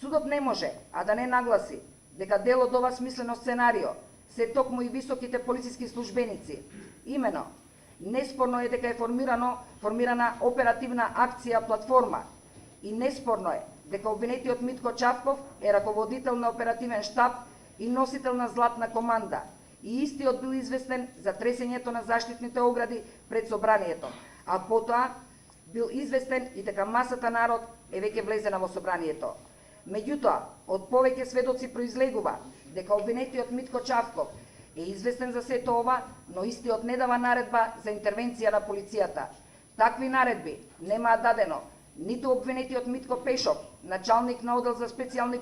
Судот не може, а да не нагласи дека дел од ова смислено сценарио се токму и високите полициски службеници. Имено, неспорно е дека е формирана оперативна акција платформа и неспорно е дека обвинетиот Митко Чавков е раководител на оперативен штаб и носител на златна команда, и истиот бил известен за тресењето на заштитните огради пред собранието, а потоа бил известен и дека масата народ е веќе влезена во собранието. Меѓутоа, од повеќе сведоци произлегува дека обвинетиот Митко Чавков е известен за сето ова, но истиот не дава наредба за интервенција на полицијата. Такви наредби немаа дадено ниту обвинетиот Митко Пешов, началник на оддел за специјални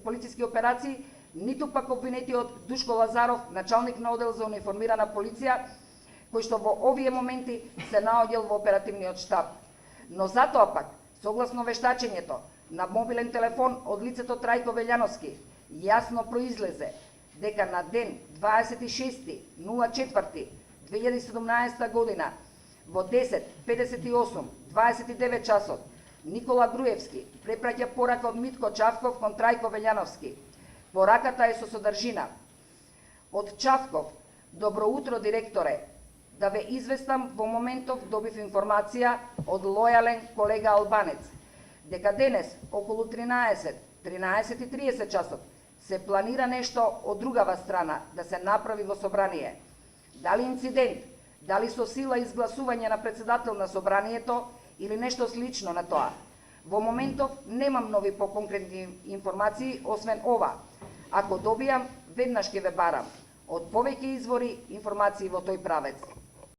полициски операции, ниту пак обвинетиот Душко Лазаров, началник на оддел за униформирана полиција, кој што во овие моменти се наоѓал во оперативниот штаб. Но затоа пак, согласно вештачењето на мобилен телефон од лицето Трајко Велјановски, јасно произлезе дека на ден 26.04.2017 година во 10:58-29 часот Никола Груевски препраќа порака од Митко Чавков кон Трајко Велјановски. Пораката е со содржина: од Чавков: добро утро, директоре. Да ве известам, во моментов добив информација од лојален колега албанец дека денес околу 13:30 часот се планира нешто од другава страна да се направи во собрание. Дали инцидент, дали со сила изгласување на председател на собранието или нешто слично на тоа. Во моментов немам нови поконкретни информации, освен ова. Ако добијам, веднаш ќе ве барам. Од повеќе извори информации во тој правец.